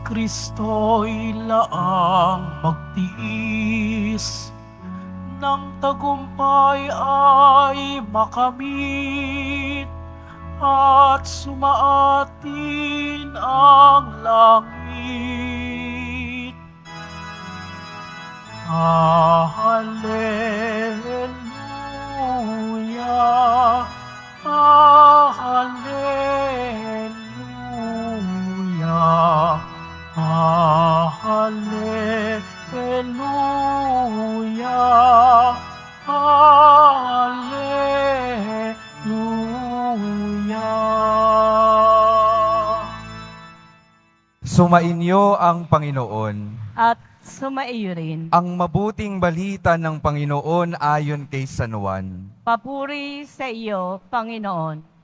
Kristo'y laang magtiis, nang tagumpay ay makamit, at sumaatin ang langit. Hallelujah, Hallelujah, Hallelujah, Hallelujah. Sumainyo ang Panginoon. At sumaiyo rin. Ang mabuting balita ng Panginoon ayon kay San Juan. Papuri sa iyo, Panginoon.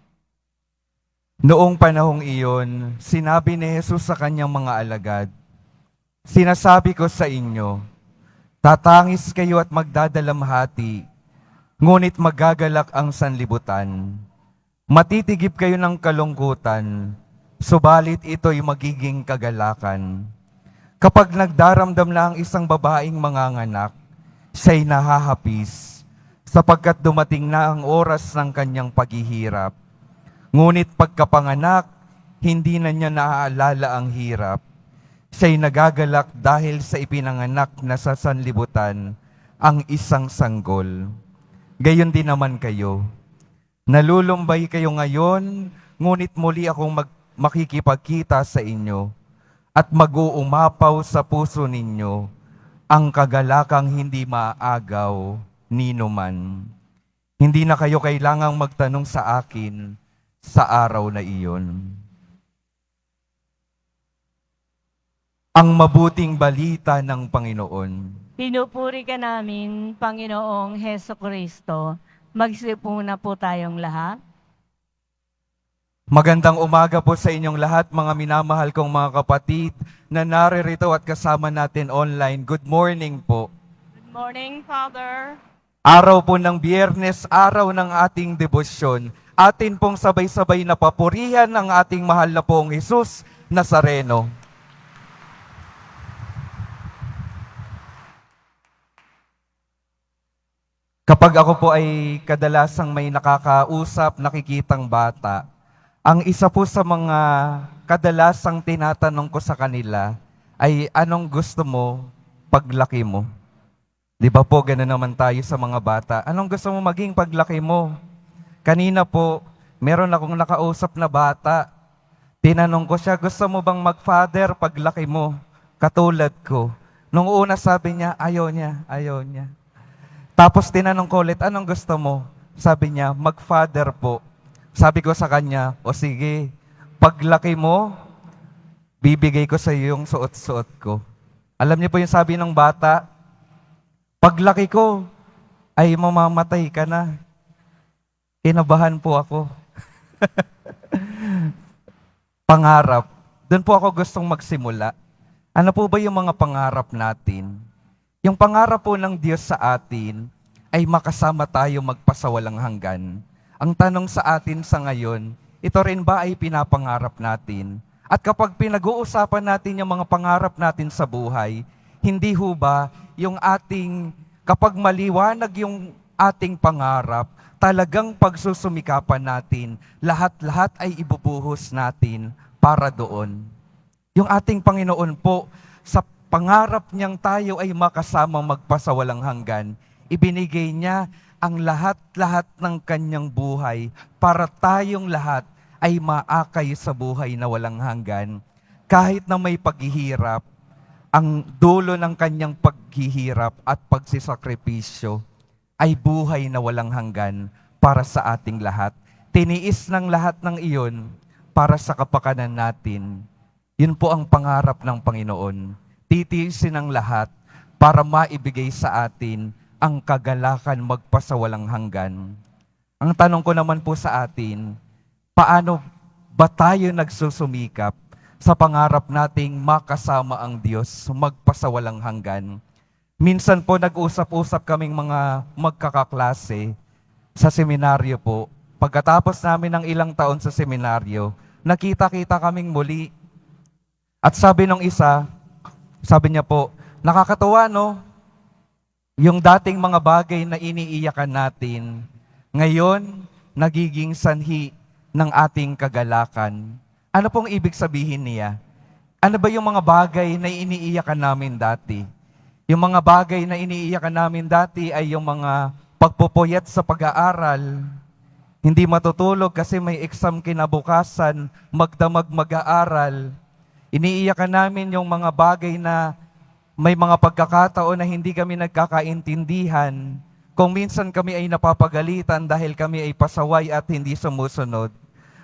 Noong panahong iyon, sinabi ni Jesus sa kanyang mga alagad, "Sinasabi ko sa inyo, tatangis kayo at magdadalamhati, ngunit magagalak ang sanlibutan. Matitigip kayo ng kalungkutan, subalit ito'y magiging kagalakan. Kapag nagdaramdam na ang isang babaeng manganganak, siya'y nahahapis, sapagkat dumating na ang oras ng kanyang paghihirap. Ngunit pagkapanganak, hindi na niya naaalala ang hirap. Siya'y nagagalak dahil sa ipinanganak na sa sanlibutan ang isang sanggol. Gayon din naman kayo. Nalulumbay kayo ngayon, ngunit muli akong makikipagkita sa inyo at mag-uumapaw sa puso ninyo ang kagalakang hindi maaagaw ninuman. Hindi na kayo kailangang magtanong sa akin sa araw na iyon." Ang mabuting balita ng Panginoon. Pinupuri ka namin, Panginoong Heso Kristo. Magsipuna po tayong lahat. Magandang umaga po sa inyong lahat, mga minamahal kong mga kapatid na naririto at kasama natin online. Good morning po. Good morning, Father. Araw po ng Biyernes, araw ng ating debosyon. Atin pong sabay-sabay na papurihan ang ating mahal na pong Jesus Nazareno. Kapag ako po ay kadalasang may nakakausap, nakikitang bata, ang isa po sa mga kadalasang tinatanong ko sa kanila ay, anong gusto mo paglaki mo? Di ba po, gano'n naman tayo sa mga bata. Anong gusto mo maging paglaki mo? Kanina po, meron akong nakausap na bata. Tinanong ko siya, gusto mo bang mag-father paglaki mo? Katulad ko. Nung una sabi niya, ayaw niya. Tapos tinanong ko ulit, anong gusto mo? Sabi niya, mag-father po. Sabi ko sa kanya, o sige, paglaki mo, bibigay ko sa iyo yung suot-suot ko. Alam niyo po yung sabi ng bata, paglaki ko, ay mamamatay ka na. Kinabahan po ako. Pangarap. Doon po ako gustong magsimula. Ano po ba yung mga pangarap natin? Yung pangarap po ng Diyos sa atin ay makasama tayo magpasawalang hanggan. Ang tanong sa atin sa ngayon, ito rin ba ay pinapangarap natin? At kapag pinag-uusapan natin yung mga pangarap natin sa buhay, hindi ho ba yung ating, kapag maliwanag yung ating pangarap, talagang pagsusumikapan natin, lahat-lahat ay ibubuhos natin para doon. Yung ating Panginoon po, sa pangarap niyang tayo ay makasama magpasawalang hanggan, ibinigay niya ang lahat-lahat ng kanyang buhay para tayong lahat ay maakay sa buhay na walang hanggan. Kahit na may paghihirap, ang dulo ng kanyang paghihirap at pagsisakripisyo ay buhay na walang hanggan para sa ating lahat. Tiniis ng lahat ng iyon para sa kapakanan natin. Yun po ang pangarap ng Panginoon. Titiisin ang lahat para maibigay sa atin ang kagalakan magpasawalang hanggan. Ang tanong ko naman po sa atin, paano ba tayo nagsusumikap sa pangarap nating makasama ang Diyos magpasawalang hanggan? Minsan po nag-usap-usap kaming mga magkakaklase sa seminaryo po. Pagkatapos namin ng ilang taon sa seminaryo, nakita-kita kaming muli. At sabi nung isa, sabi niya po, nakakatuwa no, yung dating mga bagay na iniiyakan natin, ngayon nagiging sanhi ng ating kagalakan. Ano pong ibig sabihin niya? Ano ba yung mga bagay na iniiyakan namin dati? Yung mga bagay na iniiyakan namin dati ay yung mga pagpupuyat sa pag-aaral, hindi matutulog kasi may exam kinabukasan, magdamag mag-aaral. Iniiyakan namin yung mga bagay na may mga pagkakataon na hindi kami nagkakaintindihan. Kung minsan kami ay napapagalitan dahil kami ay pasaway at hindi sumusunod.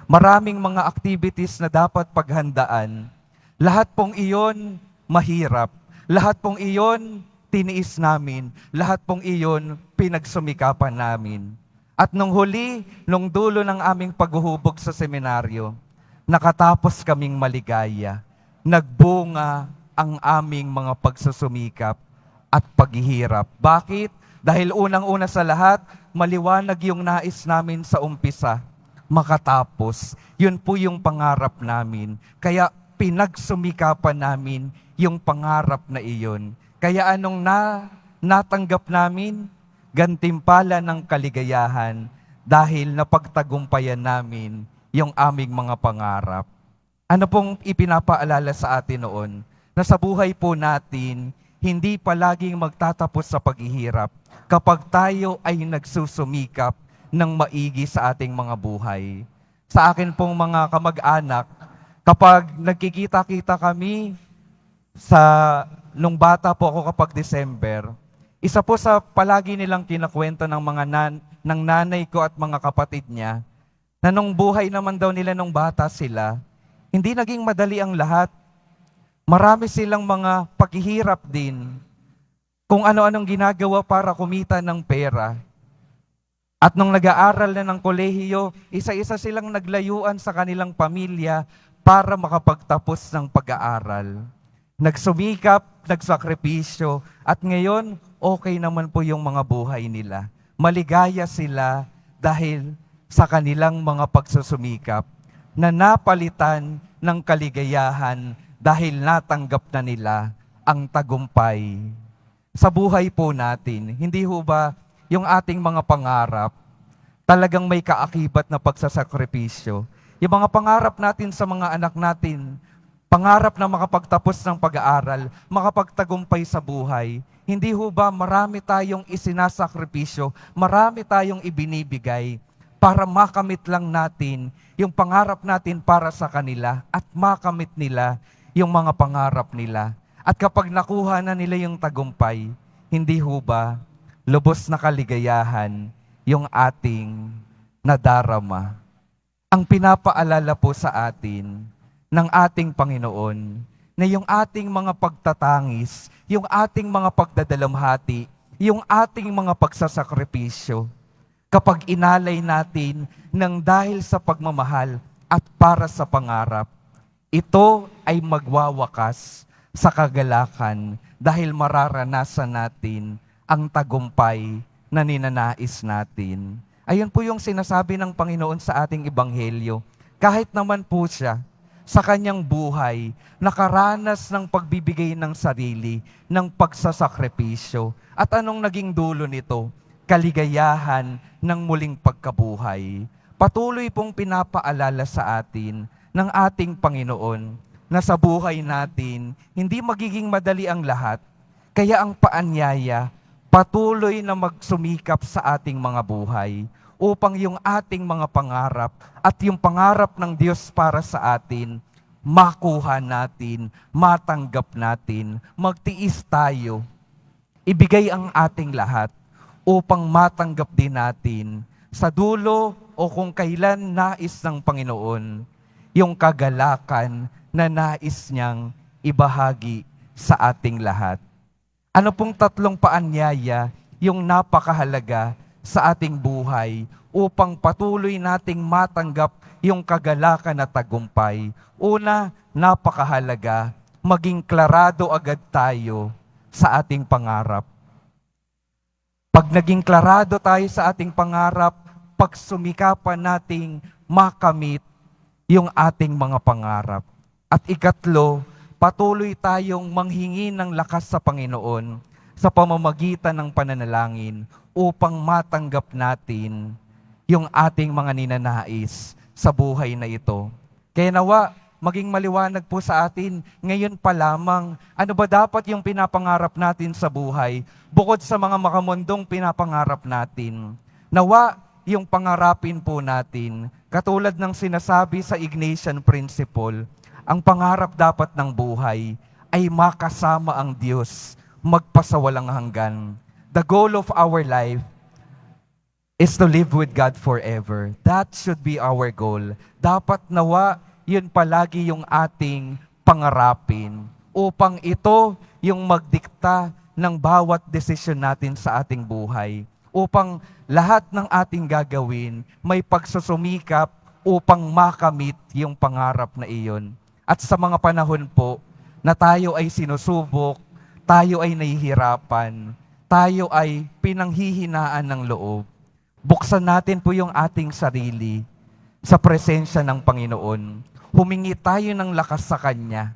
Maraming mga activities na dapat paghandaan. Lahat pong iyon mahirap. Lahat pong iyon tiniis namin. Lahat pong iyon pinagsumikapan namin. At nung huli, nung dulo ng aming paghuhubog sa seminaryo, nakatapos kaming maligaya. Nagbunga ang aming mga pagsusumikap at paghihirap. Bakit? Dahil unang-una sa lahat, maliwanag yung nais namin sa umpisa, makatapos. Yun po yung pangarap namin. Kaya pinagsumikapan namin yung pangarap na iyon. Kaya anong natanggap namin? Gantimpala ng kaligayahan dahil napagtagumpayan namin yung aming mga pangarap. Ano pong ipinapaalala sa atin noon? Na sa buhay po natin, hindi palaging magtatapos sa paghihirap kapag tayo ay nagsusumikap ng maigi sa ating mga buhay. Sa akin pong mga kamag-anak, kapag nagkikita-kita kami nung bata po ako kapag December, isa po sa palagi nilang kinakwento ng ng nanay ko at mga kapatid niya, na nung buhay naman daw nila nung bata sila, hindi naging madali ang lahat. Marami silang mga paghihirap din kung ano-anong ginagawa para kumita ng pera. At nung nag-aaral na ng kolehiyo, isa-isa silang naglayuan sa kanilang pamilya para makapagtapos ng pag-aaral. Nagsumikap, nagsakripisyo, at ngayon, okay naman po yung mga buhay nila. Maligaya sila dahil sa kanilang mga pagsusumikap na napalitan ng kaligayahan dahil natanggap na nila ang tagumpay. Sa buhay po natin, hindi ho ba yung ating mga pangarap talagang may kaakibat na pagsasakripisyo? Yung mga pangarap natin sa mga anak natin, pangarap na makapagtapos ng pag-aaral, makapagtagumpay sa buhay, hindi ho ba marami tayong isinasakripisyo, marami tayong ibinibigay para makamit lang natin yung pangarap natin para sa kanila at makamit nila yung mga pangarap nila. At kapag nakuha na nila yung tagumpay, hindi ho ba lubos na kaligayahan yung ating nadarama? Ang pinapaalala po sa atin ng ating Panginoon na yung ating mga pagtatangis, yung ating mga pagdadalamhati, yung ating mga pagsasakripisyo, kapag inalay natin ng dahil sa pagmamahal at para sa pangarap, ito ay magwawakas sa kagalakan dahil mararanasan natin ang tagumpay na ninanais natin. Ayun po yung sinasabi ng Panginoon sa ating Ebanghelyo. Kahit naman po siya, sa kanyang buhay, nakaranas ng pagbibigay ng sarili, ng pagsasakripisyo. At anong naging dulo nito? Kaligayahan ng muling pagkabuhay. Patuloy pong pinapaalala sa atin ng ating Panginoon na sa buhay natin, hindi magiging madali ang lahat. Kaya ang paanyaya, patuloy na magsumikap sa ating mga buhay upang yung ating mga pangarap at yung pangarap ng Diyos para sa atin, makuha natin, matanggap natin, magtiis tayo. Ibigay ang ating lahat upang matanggap din natin sa dulo o kung kailan nais ng Panginoon yung kagalakan na nais niyang ibahagi sa ating lahat. Ano pong tatlong paanyaya yung napakahalaga sa ating buhay upang patuloy nating matanggap yung kagalakan at tagumpay? Una, napakahalaga, maging klarado agad tayo sa ating pangarap. Pag naging klarado tayo sa ating pangarap, pagsumikapan nating makamit yung ating mga pangarap. At ikatlo, patuloy tayong manghingi ng lakas sa Panginoon sa pamamagitan ng pananalangin upang matanggap natin yung ating mga ninanais sa buhay na ito. Kaya nawa, maging maliwanag po sa atin ngayon pa lamang, ano ba dapat yung pinapangarap natin sa buhay bukod sa mga makamundong pinapangarap natin. Nawa, yung pangarapin po natin, katulad ng sinasabi sa Ignatian Principle, ang pangarap dapat ng buhay ay makasama ang Diyos, magpasawalang hanggan. The goal of our life is to live with God forever. That should be our goal. Dapat nawa, yun palagi yung ating pangarapin upang ito yung magdikta ng bawat desisyon natin sa ating buhay. Upang lahat ng ating gagawin may pagsusumikap upang makamit yung pangarap na iyon. At sa mga panahon po na tayo ay sinusubok, tayo ay nahihirapan, tayo ay pinanghihinaan ng loob, buksan natin po yung ating sarili sa presensya ng Panginoon. Humingi tayo ng lakas sa Kanya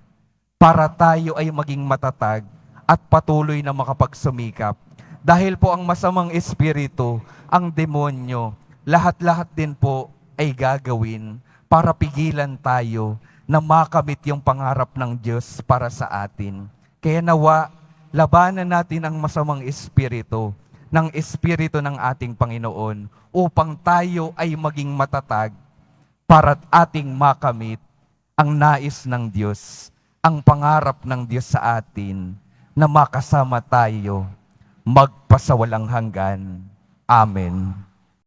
para tayo ay maging matatag at patuloy na makapagsumikap. Dahil po ang masamang espiritu, ang demonyo, lahat-lahat din po ay gagawin para pigilan tayo na makamit yung pangarap ng Diyos para sa atin. Kaya nawa, labanan natin ang masamang espiritu ng espiritu ng ating Panginoon upang tayo ay maging matatag para ating makamit ang nais ng Diyos, ang pangarap ng Diyos sa atin na makasama tayo magpasawalang hanggan. Amen.